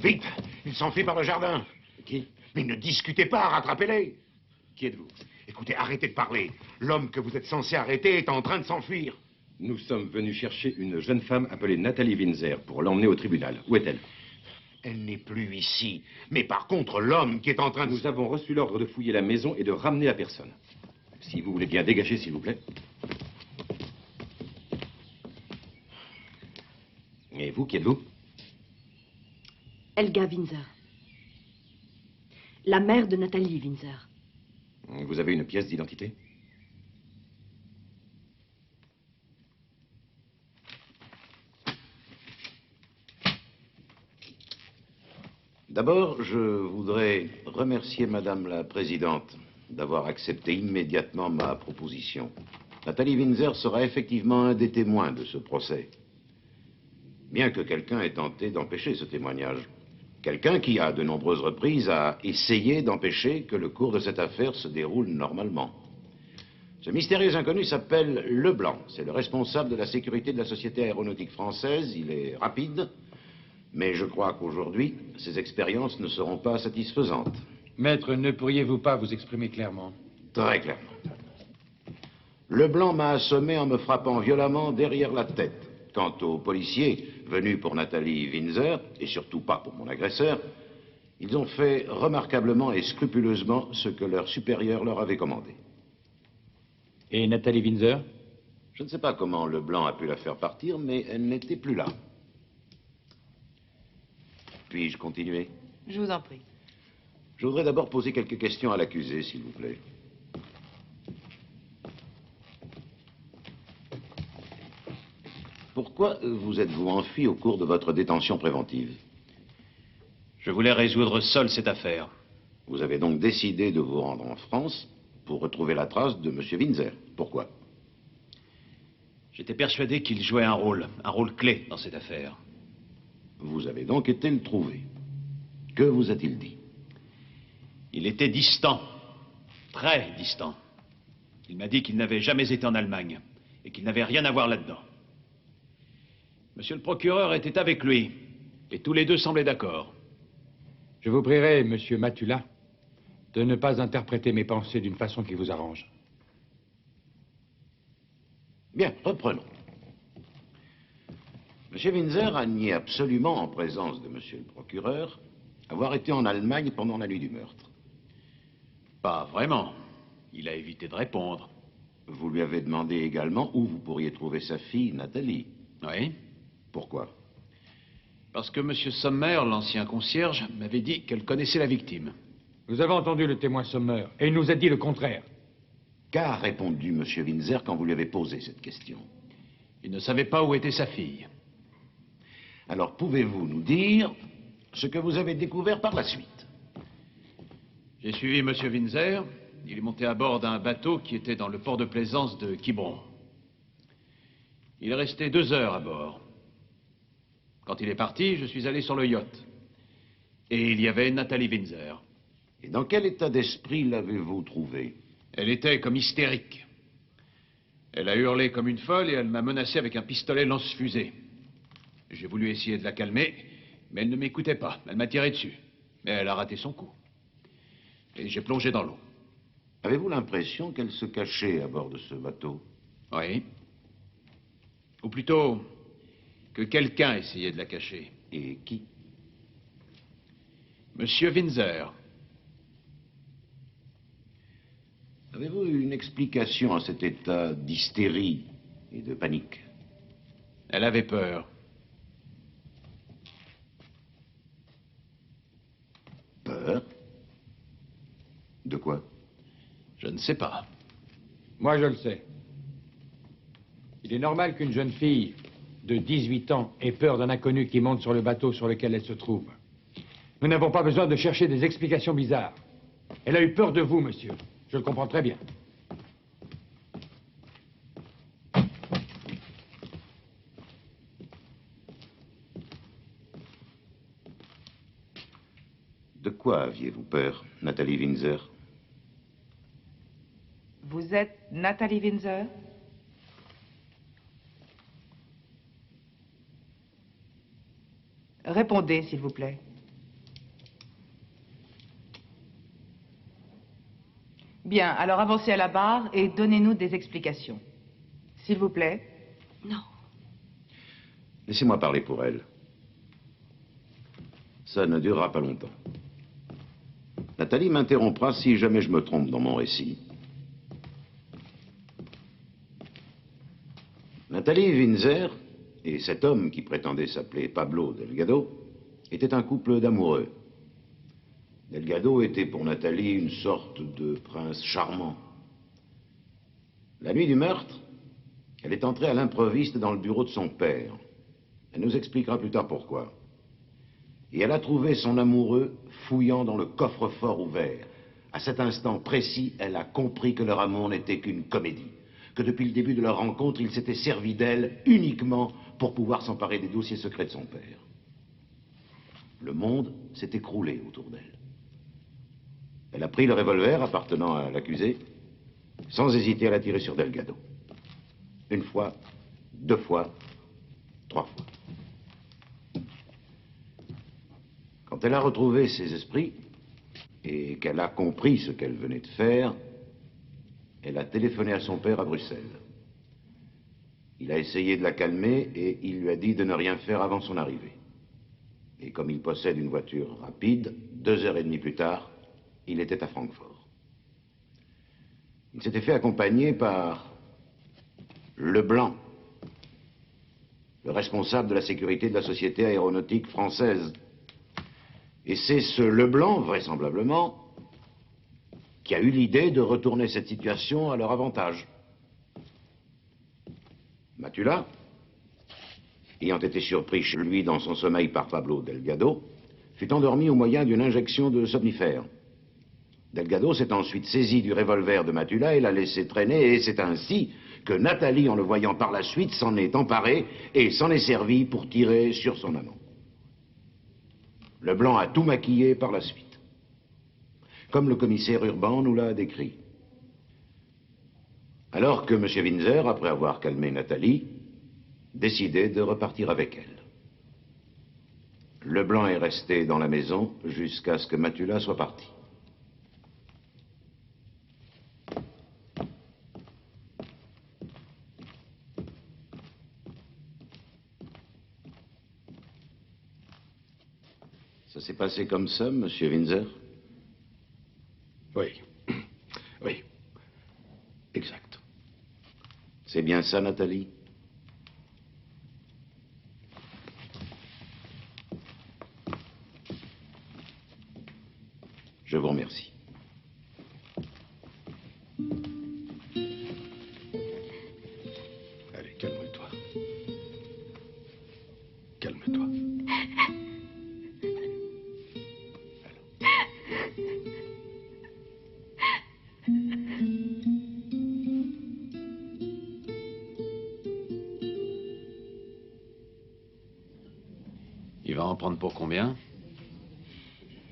Vite! Il s'enfuit par le jardin. Qui? Mais ne discutez pas, rattrapez-les. Qui êtes-vous? Écoutez, arrêtez de parler. L'homme que vous êtes censé arrêter est en train de s'enfuir. Nous sommes venus chercher une jeune femme appelée Nathalie Windsor pour l'emmener au tribunal. Où est-elle? Elle n'est plus ici. Mais par contre, l'homme qui est en train de... Nous avons reçu l'ordre de fouiller la maison et de ramener la personne. Si vous voulez bien dégager, s'il vous plaît. Et vous, qui êtes-vous? Helga Windsor. La mère de Nathalie Windsor. Vous avez une pièce d'identité? D'abord, je voudrais remercier Madame la Présidente d'avoir accepté immédiatement ma proposition. Nathalie Windsor sera effectivement un des témoins de ce procès. Bien que quelqu'un ait tenté d'empêcher ce témoignage. Quelqu'un qui, à de nombreuses reprises, a essayé d'empêcher que le cours de cette affaire se déroule normalement. Ce mystérieux inconnu s'appelle Leblanc. C'est le responsable de la sécurité de la Société aéronautique française. Il est rapide, mais je crois qu'aujourd'hui, ses expériences ne seront pas satisfaisantes. Maître, ne pourriez-vous pas vous exprimer clairement? Très clairement. Leblanc m'a assommé en me frappant violemment derrière la tête. Quant au policier venu pour Nathalie Windsor, et surtout pas pour mon agresseur, Ils ont fait remarquablement et scrupuleusement ce que leur supérieur leur avait commandé. Et Nathalie Windsor? Je ne sais pas comment Leblanc a pu la faire partir, mais elle n'était plus là. Puis-je continuer? Je vous en prie. Je voudrais d'abord poser quelques questions à l'accusé, s'il vous plaît. Pourquoi vous êtes-vous enfui au cours de votre détention préventive? Je voulais résoudre seul cette affaire. Vous avez donc décidé de vous rendre en France pour retrouver la trace de M. Windsor. Pourquoi? J'étais persuadé qu'il jouait un rôle clé dans cette affaire. Vous avez donc été le trouver. Que vous a-t-il dit? Il était distant, très distant. Il m'a dit qu'il n'avait jamais été en Allemagne et qu'il n'avait rien à voir là-dedans. Monsieur le procureur était avec lui et tous les deux semblaient d'accord. Je vous prierai, monsieur Matula, de ne pas interpréter mes pensées d'une façon qui vous arrange. Bien, reprenons. M. Windsor a nié absolument, en présence de monsieur le procureur, avoir été en Allemagne pendant la nuit du meurtre. Pas vraiment. Il a évité de répondre. Vous lui avez demandé également où vous pourriez trouver sa fille, Nathalie. Oui. Pourquoi? Parce que M. Sommer, l'ancien concierge, m'avait dit qu'elle connaissait la victime. Nous avons entendu le témoin Sommer, et il nous a dit le contraire. Qu'a répondu M. Windsor quand vous lui avez posé cette question? Il ne savait pas où était sa fille. Alors, pouvez-vous nous dire ce que vous avez découvert par la suite? J'ai suivi M. Windsor. Il est monté à bord d'un bateau qui était dans le port de plaisance de Quiberon. Il est resté 2 heures à bord. Quand il est parti, je suis allé sur le yacht. Et il y avait Nathalie Windsor. Et dans quel état d'esprit l'avez-vous trouvée? Elle était comme hystérique. Elle a hurlé comme une folle et elle m'a menacé avec un pistolet lance-fusée. J'ai voulu essayer de la calmer, mais elle ne m'écoutait pas. Elle m'a tiré dessus. Mais elle a raté son coup. Et j'ai plongé dans l'eau. Avez-vous l'impression qu'elle se cachait à bord de ce bateau? Oui. Ou plutôt, que quelqu'un essayait de la cacher. Et qui? Monsieur Windsor. Avez-vous une explication à cet état d'hystérie et de panique? Elle avait peur. Peur? De quoi? Je ne sais pas. Moi, je le sais. Il est normal qu'une jeune fille de 18 ans ait peur d'un inconnu qui monte sur le bateau sur lequel elle se trouve. Nous n'avons pas besoin de chercher des explications bizarres. Elle a eu peur de vous, monsieur. Je le comprends très bien. De quoi aviez-vous peur, Nathalie Windsor? Vous êtes Nathalie Windsor? Répondez, s'il vous plaît. Bien, alors avancez à la barre et donnez-nous des explications. S'il vous plaît. Non. Laissez-moi parler pour elle. Ça ne durera pas longtemps. Nathalie m'interrompra si jamais je me trompe dans mon récit. Nathalie Windsor et cet homme qui prétendait s'appeler Pablo Delgado étaient un couple d'amoureux. Delgado était pour Nathalie une sorte de prince charmant. La nuit du meurtre, elle est entrée à l'improviste dans le bureau de son père. Elle nous expliquera plus tard pourquoi. Et elle a trouvé son amoureux fouillant dans le coffre-fort ouvert. À cet instant précis, elle a compris que leur amour n'était qu'une comédie. Que depuis le début de leur rencontre, il s'était servi d'elle uniquement pour pouvoir s'emparer des dossiers secrets de son père. Le monde s'est écroulé autour d'elle. Elle a pris le revolver appartenant à l'accusé, sans hésiter à la tirer sur Delgado. 1 fois, 2 fois, 3 fois. Quand elle a retrouvé ses esprits et qu'elle a compris ce qu'elle venait de faire, elle a téléphoné à son père à Bruxelles. Il a essayé de la calmer et il lui a dit de ne rien faire avant son arrivée. Et comme il possède une voiture rapide, 2h30 plus tard, il était à Francfort. Il s'était fait accompagner par Leblanc, le responsable de la sécurité de la société aéronautique française. Et c'est ce Leblanc, vraisemblablement, qui a eu l'idée de retourner cette situation à leur avantage. Matula, ayant été surpris chez lui dans son sommeil par Pablo Delgado, fut endormi au moyen d'une injection de somnifère. Delgado s'est ensuite saisi du revolver de Matula et l'a laissé traîner, et c'est ainsi que Nathalie, en le voyant par la suite, s'en est emparée et s'en est servi pour tirer sur son amant. Leblanc a tout maquillé par la suite, comme le commissaire Urban nous l'a décrit. Alors que M. Windsor, après avoir calmé Nathalie, décidait de repartir avec elle. Leblanc est resté dans la maison jusqu'à ce que Matula soit parti. Ça s'est passé comme ça, M. Windsor? Oui. Oui. Exact. C'est bien ça, Nathalie? Je vous remercie. Allez, calme-toi. Calme-toi. Il va en prendre pour combien?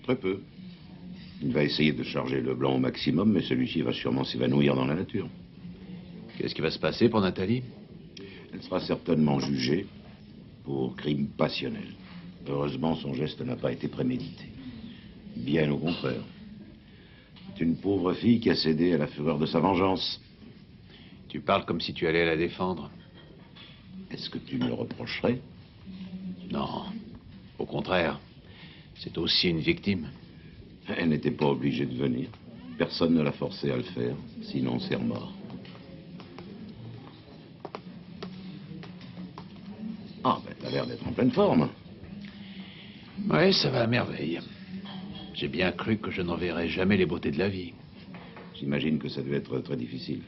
Très peu. Il va essayer de charger Leblanc au maximum, mais celui-ci va sûrement s'évanouir dans la nature. Qu'est-ce qui va se passer pour Nathalie? Elle sera certainement jugée pour crime passionnel. Heureusement, son geste n'a pas été prémédité. Bien au contraire. C'est une pauvre fille qui a cédé à la fureur de sa vengeance. Tu parles comme si tu allais la défendre. Est-ce que tu me le reprocherais? Non. Au contraire. C'est aussi une victime. Elle n'était pas obligée de venir. Personne ne l'a forcée à le faire, sinon c'est mort. Ah, ben, t'as l'air d'être en pleine forme. Oui, ça va à merveille. J'ai bien cru que je n'en verrais jamais les beautés de la vie. J'imagine que ça devait être très difficile.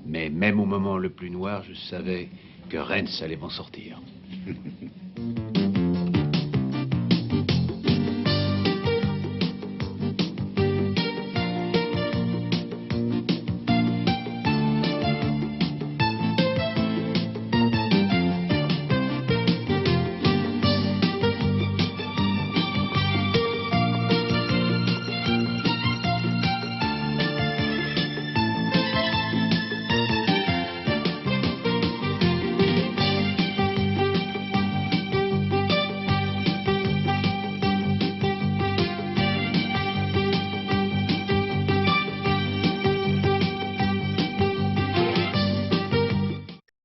Mais même au moment le plus noir, je savais que Rennes allait m'en sortir.